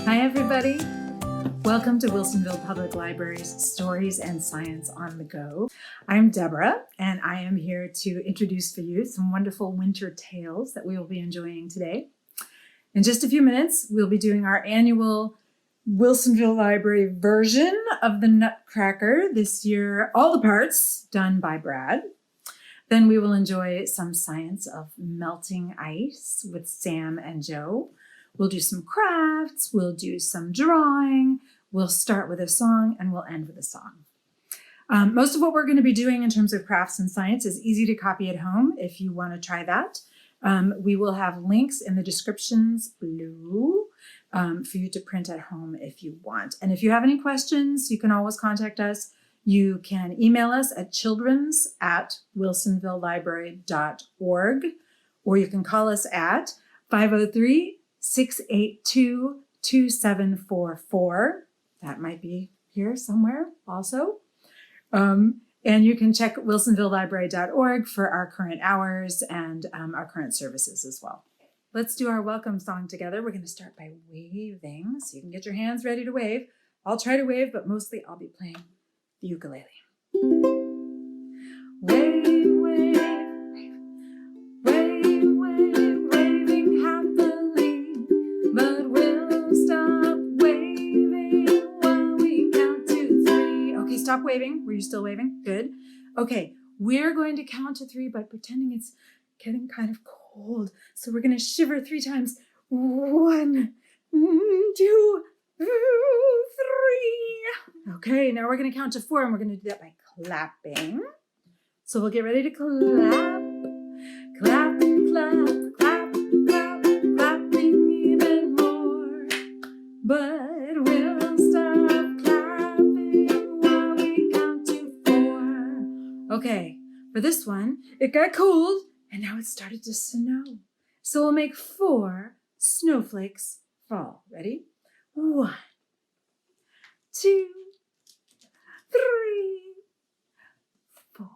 Hi, everybody. Welcome to Wilsonville Public Library's Stories and Science on the Go. I'm Deborah, and I am here to introduce for you some wonderful winter tales that we will be enjoying today. In just a few minutes, we'll be doing our annual Wilsonville Library version of the Nutcracker, this year, all the parts done by Brad. Then we will enjoy some science of melting ice with Sam and Joe. We'll do some crafts, we'll do some drawing, we'll start with a song, and we'll end with a song. Most of what we're going to be doing in terms of crafts and science is easy to copy at home if you want to try that. We will have links in the descriptions below for you to print at home if you want. And if you have any questions, you can always contact us. You can email us at childrens@wilsonvillelibrary.org, or you can call us at 503-682-2744. That might be here somewhere also. And you can check wilsonvillelibrary.org for our current hours and our current services as well. Let's do our welcome song together. We're going to start by waving, so you can get your hands ready to wave. I'll try to wave, but mostly I'll be playing the ukulele. Wave, wave, wave, wave, waving happily, but we'll stop waving while we count to 3. Okay, stop waving. Were you still waving? Good. Okay, we're going to count to 3 by pretending it's getting kind of cold. So we're going to shiver 3 times. 1, 2, 3. Okay, now we're going to count to 4, and we're going to do that by clapping. So we'll get ready to clap. Clap, clap, clap, clap, clapping even more. But we'll stop clapping while we count to 4. Okay, for this one, it got cold, and now it started to snow. So we'll make 4 snowflakes fall. Ready? 1, 2, 3, 4.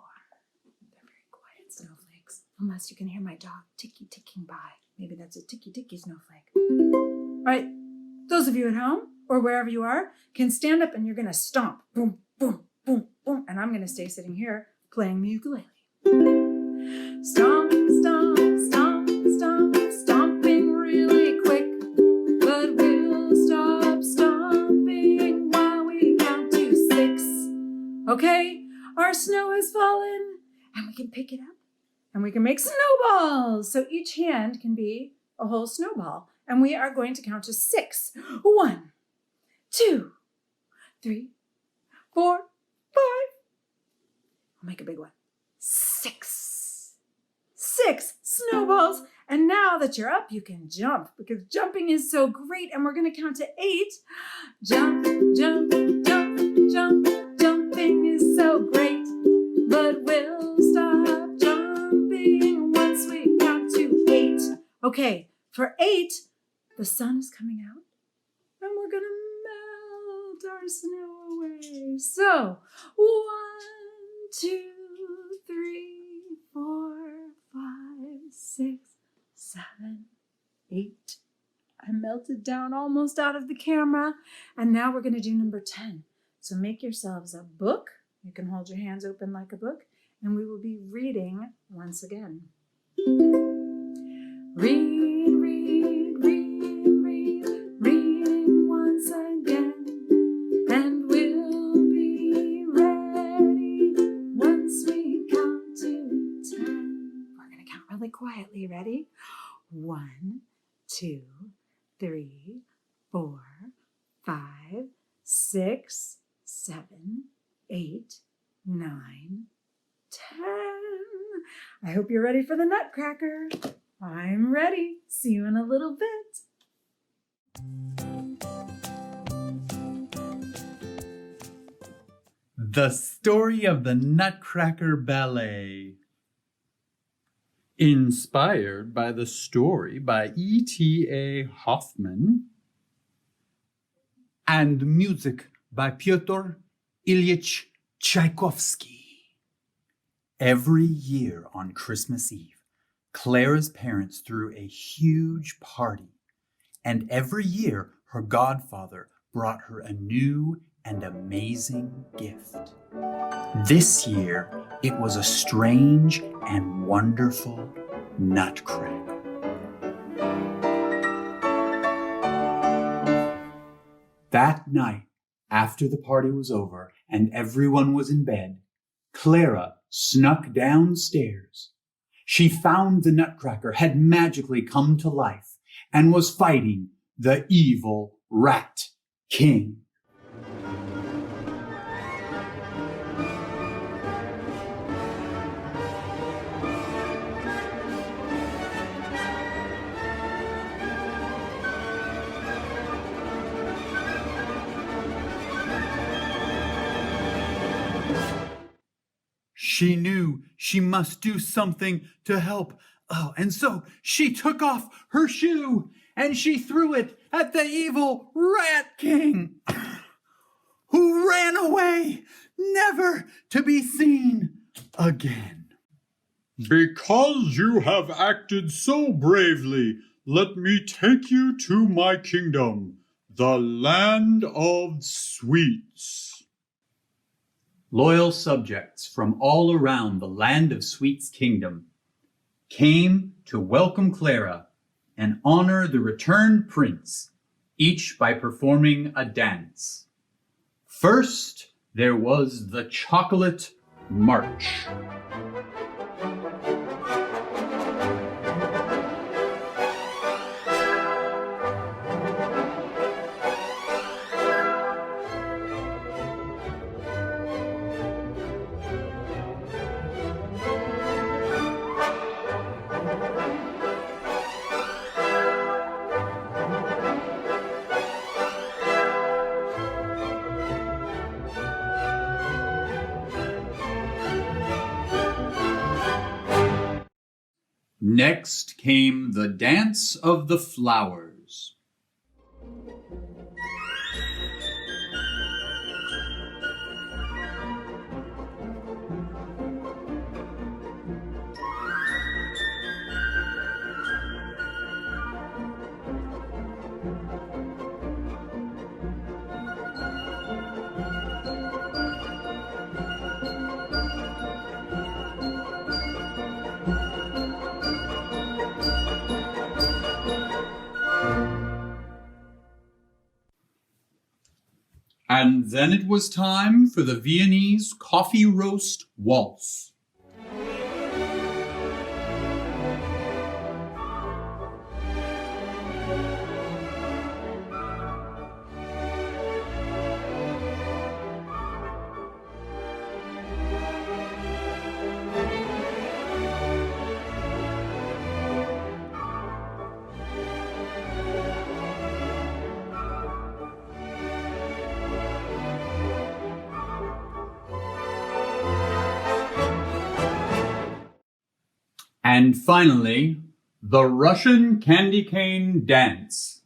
They're very quiet snowflakes, unless you can hear my dog ticking by. Maybe that's a ticky snowflake. All right, those of you at home or wherever you are can stand up, and you're going to stomp. Boom, boom, boom, boom. And I'm going to stay sitting here playing the ukulele. Stomp, stomp, stomp, stomp, stomping really quick, but we'll stop stomping while we count to 6. Okay, our snow has fallen, and we can pick it up, and we can make snowballs. So each hand can be a whole snowball, and we are going to count to 6. 1, 2, 3, 4, 5. I'll make a big one. 6. 6 snowballs. And now that you're up, you can jump, because jumping is so great. And we're going to count to 8. Jump, jump, jump, jump. Jumping is so great, but we'll stop jumping once we count to 8. Okay, for 8, the sun is coming out, and we're going to melt our snow away. So 1, 2, 3, 4, 5, 6, 7, 8. I melted down almost out of the camera. And now we're going to do number 10. So make yourselves a book. You can hold your hands open like a book, and we will be reading once again. Read, read, read, read, reading once again, and we'll be ready once we count to 10. We're going to count really quietly. Ready? 1, 2, 3, 4, 5, 6, 7, 8, 9, 10. I hope you're ready for the Nutcracker. I'm ready. See you in a little bit. The Story of the Nutcracker Ballet. Inspired by the story by E.T.A. Hoffman and music by Pyotr Ilyich Tchaikovsky. Every year on Christmas Eve, Clara's parents threw a huge party, and every year her godfather brought her a new and amazing gift. This year, it was a strange and wonderful Nutcracker. That night, after the party was over and everyone was in bed, Clara snuck downstairs. She found the Nutcracker had magically come to life and was fighting the evil Rat King. She knew she must do something to help. Oh, and so she took off her shoe and she threw it at the evil Rat King, who ran away, never to be seen again. Because you have acted so bravely, let me take you to my kingdom, the land of sweets. Loyal subjects from all around the land of Sweet's kingdom came to welcome Clara and honor the returned prince, each by performing a dance. First, there was the Chocolate March. Next came the Dance of the Flowers. And then it was time for the Viennese coffee roast waltz. And finally, the Russian candy cane dance.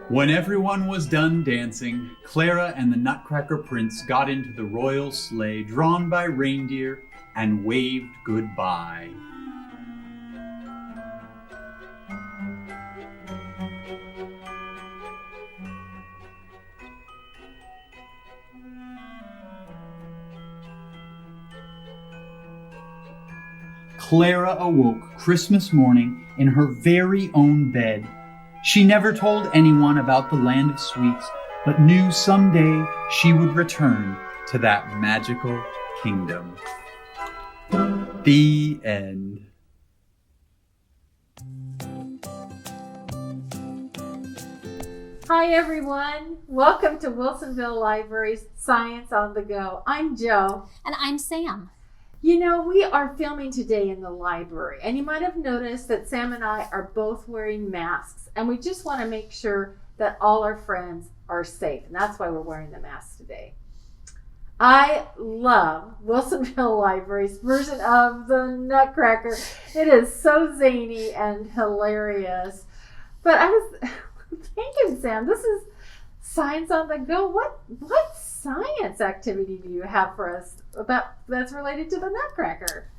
When everyone was done dancing, Clara and the Nutcracker Prince got into the royal sleigh drawn by reindeer and waved goodbye. Clara awoke Christmas morning in her very own bed. She never told anyone about the land of sweets, but knew someday she would return to that magical kingdom. The end. Hi everyone, welcome to Wilsonville Library's Science on the Go. I'm Jo. And I'm Sam. You know, we are filming today in the library, and you might have noticed that Sam and I are both wearing masks, and we just want to make sure that all our friends are safe, and that's why we're wearing the masks today. I love Wilsonville Library's version of the Nutcracker. It is so zany and hilarious. But I was thinking, Sam, this is Science on the Go. What science activity do you have for us about that's related to the Nutcracker?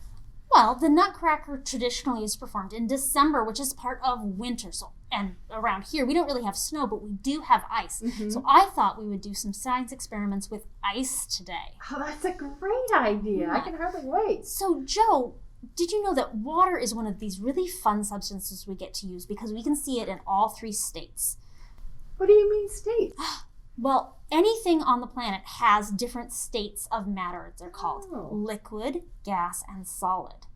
Well, the Nutcracker traditionally is performed in December, which is part of winter. And around here, we don't really have snow, but we do have ice. Mm-hmm. So I thought we would do some science experiments with ice today. Oh, that's a great idea. I can hardly wait. So, Jo, did you know that water is one of these really fun substances we get to use because we can see it in all three states? What do you mean states? Well, anything on the planet has different states of matter. They're called Oh. liquid, gas, and solid.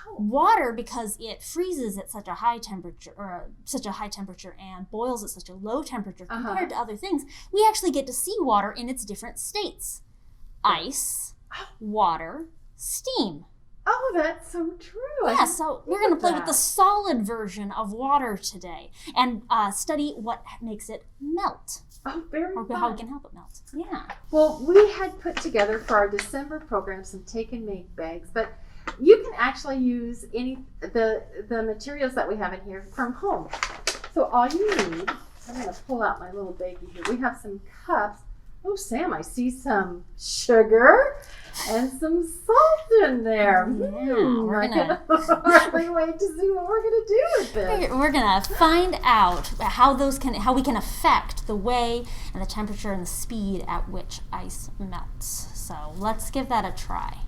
Oh. Water, because it freezes at such a high temperature, and boils at such a low temperature compared to other things, we actually get to see water in its different states. Ice, water, steam. Oh, that's so true. Yeah, so we're going to play with the solid version of water today and study what makes it melt. Oh, very Or fun. how we can help it melt. Yeah. Well, we had put together for our December program some take and make bags, but you can actually use the materials that we have in here from home. So all you need, I'm going to pull out my little baggie here. We have some cups. Oh, Sam, I see some sugar and some salt in there. we're I gonna- can hardly wait to see what we're going to do with this. We're gonna find out how we can affect the way and the temperature and the speed at which ice melts. So let's give that a try.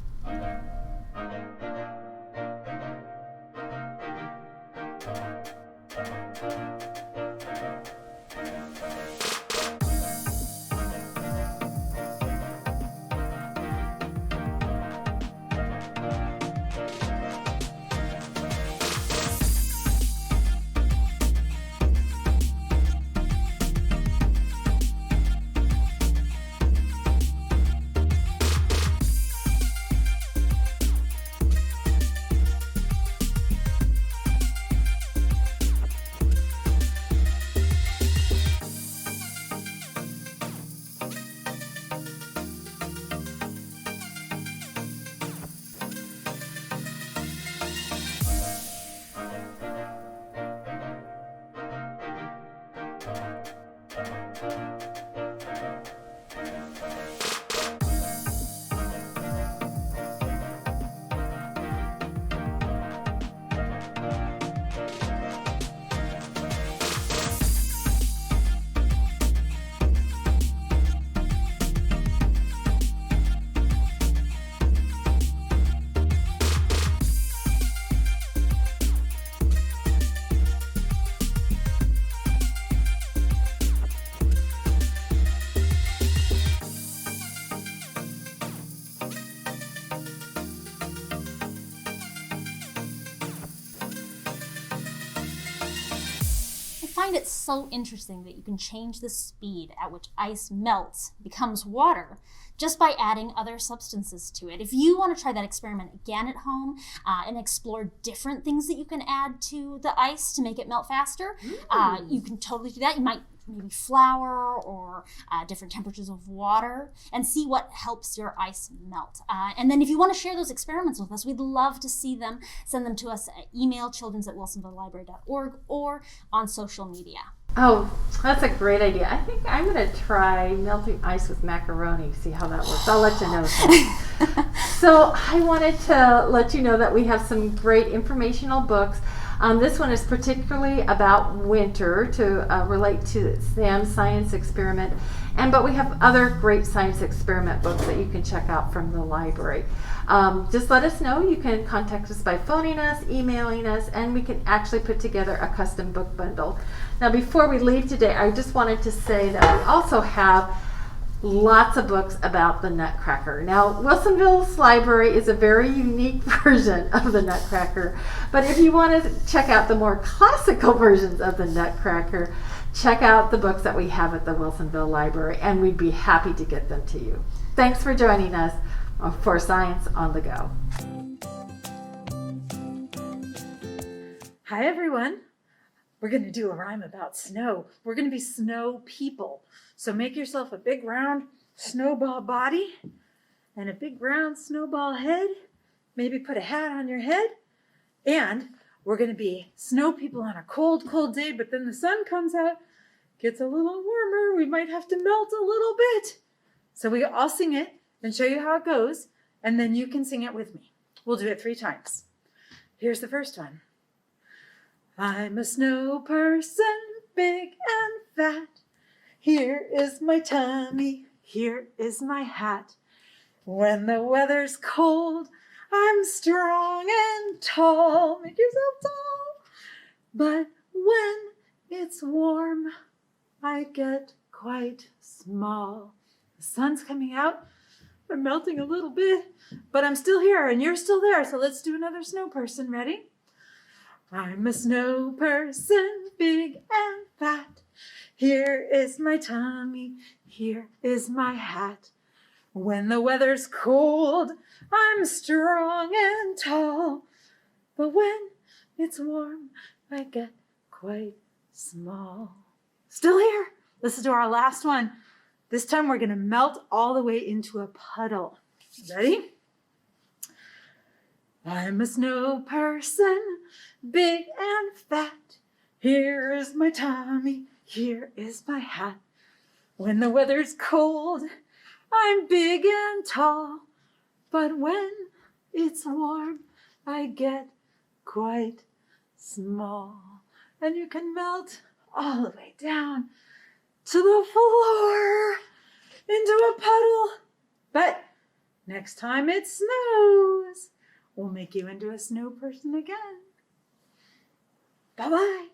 I find it so interesting that you can change the speed at which ice melts, becomes water, just by adding other substances to it. If you want to try that experiment again at home and explore different things that you can add to the ice to make it melt faster, you can totally do that. You might maybe flour or different temperatures of water and see what helps your ice melt. And then if you want to share those experiments with us, we'd love to see them. Send them to us at email childrens@wilsonvillelibrary.org or on social media. Oh, that's a great idea. I think I'm going to try melting ice with macaroni, see how that works. I'll let you know. So I wanted to let you know that we have some great informational books. This one is particularly about winter to relate to Sam's science experiment. But we have other great science experiment books that you can check out from the library. Just let us know. You can contact us by phoning us, emailing us, and we can actually put together a custom book bundle. Now, before we leave today, I just wanted to say that we also have lots of books about the Nutcracker. Now, Wilsonville's library is a very unique version of the Nutcracker, but if you want to check out the more classical versions of the Nutcracker, check out the books that we have at the Wilsonville Library, and we'd be happy to get them to you. Thanks for joining us for Science on the Go. Hi, everyone. We're going to do a rhyme about snow. We're going to be snow people. So make yourself a big round snowball body and a big round snowball head. Maybe put a hat on your head. And we're going to be snow people on a cold, cold day, but then the sun comes out, gets a little warmer. We might have to melt a little bit. So I'll sing it and show you how it goes, and then you can sing it with me. We'll do it 3 times. Here's the first one. I'm a snow person, big and fat. Here is my tummy, here is my hat. When the weather's cold, I'm strong and tall. Make yourself tall. But when it's warm, I get quite small. The sun's coming out. I'm melting a little bit, but I'm still here and you're still there. So let's do another snow person. Ready? I'm a snow person, big and fat. Here is my tummy, here is my hat. When the weather's cold, I'm strong and tall. But when it's warm, I get quite small. Still here. Listen to our last one. This time we're going to melt all the way into a puddle. Ready? I'm a snow person, big and fat. Here is my tummy, here is my hat. When the weather's cold, I'm big and tall. But when it's warm, I get quite small. And you can melt all the way down to the floor into a puddle. But next time it snows, we'll make you into a snow person again. Bye-bye.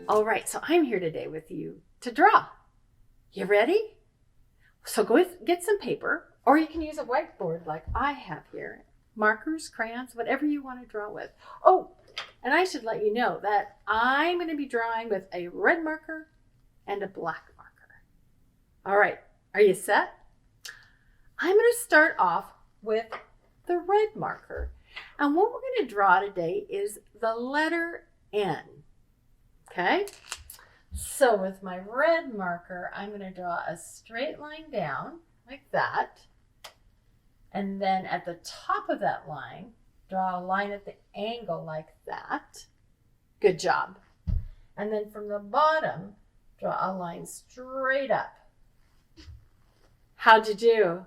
All right, so I'm here today with you to draw. You ready? So go get some paper, or you can use a whiteboard like I have here. Markers, crayons, whatever you want to draw with. Oh, and I should let you know that I'm going to be drawing with a red marker and a black marker. All right, are you set? I'm going to start off with the red marker. And what we're going to draw today is the letter N. Okay? So with my red marker, I'm going to draw a straight line down like that. And then at the top of that line, draw a line at the angle like that. Good job. And then from the bottom, draw a line straight up. How'd you do?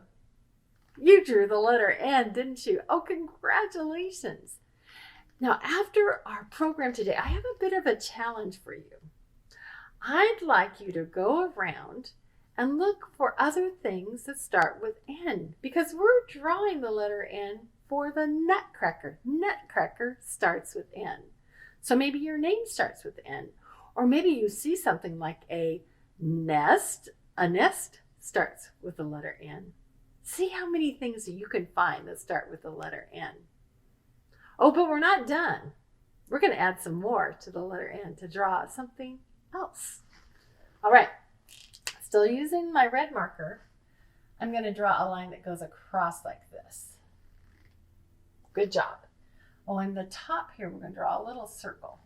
You drew the letter N, didn't you? Oh, congratulations. Now, after our program today, I have a bit of a challenge for you. I'd like you to go around and look for other things that start with N, because we're drawing the letter N for the Nutcracker. Nutcracker starts with N. So maybe your name starts with N, or maybe you see something like a nest. A nest starts with the letter N. See how many things you can find that start with the letter N. Oh, but we're not done. We're going to add some more to the letter N to draw something else. All right, still using my red marker, I'm going to draw a line that goes across like this. Good job. Oh, in the top here, we're going to draw a little circle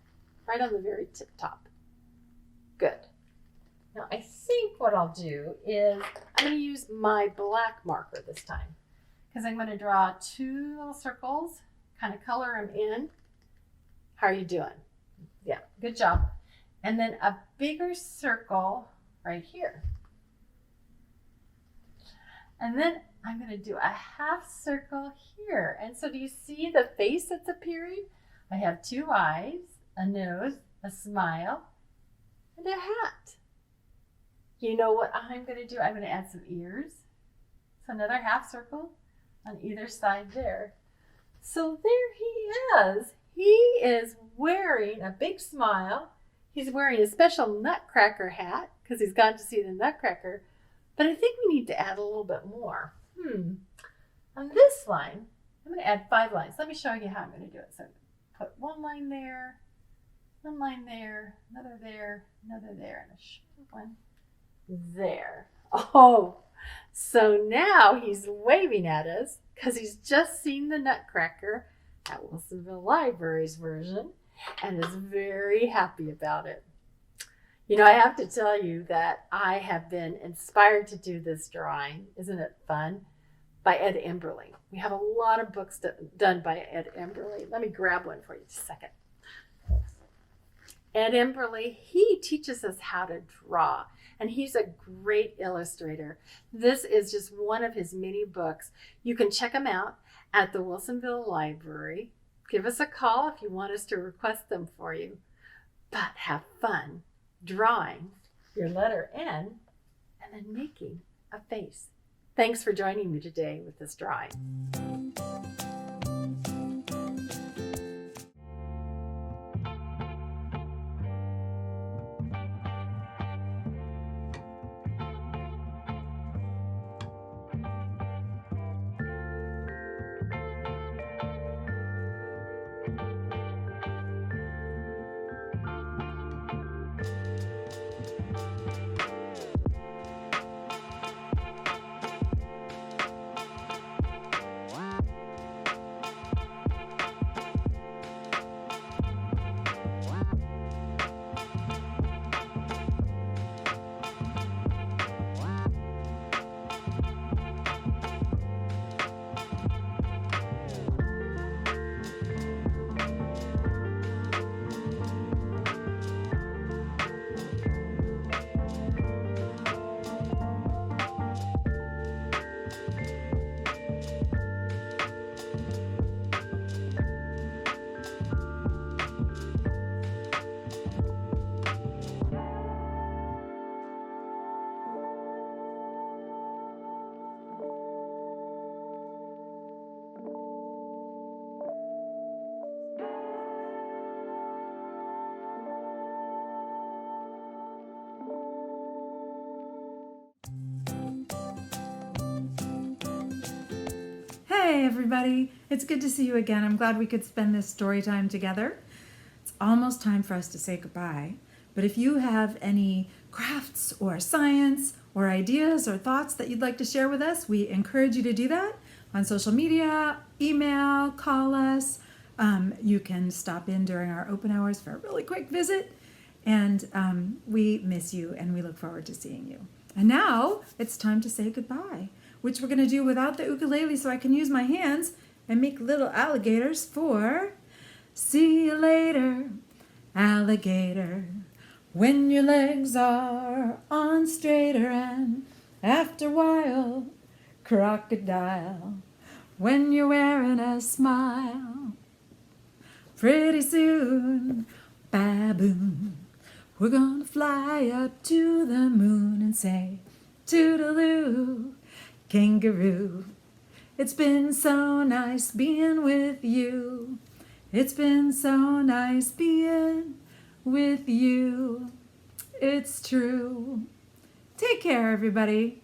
right on the very tip top. Good. Now, I think what I'll do is I'm going to use my black marker this time, because I'm going to draw 2 little circles, kind of color them in. How are you doing? Yeah, good job. And then a bigger circle right here. And then I'm going to do a half circle here. And so do you see the face that's appearing? I have 2 eyes, a nose, a smile, and a hat. You know what I'm going to do? I'm going to add some ears. So another half circle on either side there. So there he is. He is wearing a big smile. He's wearing a special Nutcracker hat because he's gone to see the Nutcracker. But I think we need to add a little bit more. On this line, I'm going to add 5 lines. Let me show you how I'm going to do it. So put 1 line there, 1 line there, another there, another there, and a short one there. Oh, so now he's waving at us because he's just seen the Nutcracker at Wilsonville Library's version and is very happy about it. You know, I have to tell you that I have been inspired to do this drawing. Isn't it fun? By Ed Emberley. We have a lot of books done by Ed Emberley. Let me grab one for you just a second. Ed Emberley, he teaches us how to draw, and he's a great illustrator. This is just one of his many books. You can check them out at the Wilsonville Library. Give us a call if you want us to request them for you. But have fun drawing your letter N and then making a face. Thanks for joining me today with this drawing. Hey everybody, it's good to see you again. I'm glad we could spend this story time together. It's almost time for us to say goodbye, but if you have any crafts or science or ideas or thoughts that you'd like to share with us, we encourage you to do that on social media, email, call us. You can stop in during our open hours for a really quick visit, and we miss you and we look forward to seeing you. And now it's time to say goodbye, which we're going to do without the ukulele so I can use my hands and make little alligators for see you later, alligator, when your legs are on straighter and after a while, crocodile, when you're wearing a smile. Pretty soon, baboon, we're gonna fly up to the moon and say toodaloo, kangaroo. It's been so nice being with you. It's been so nice being with you. It's true. Take care, everybody.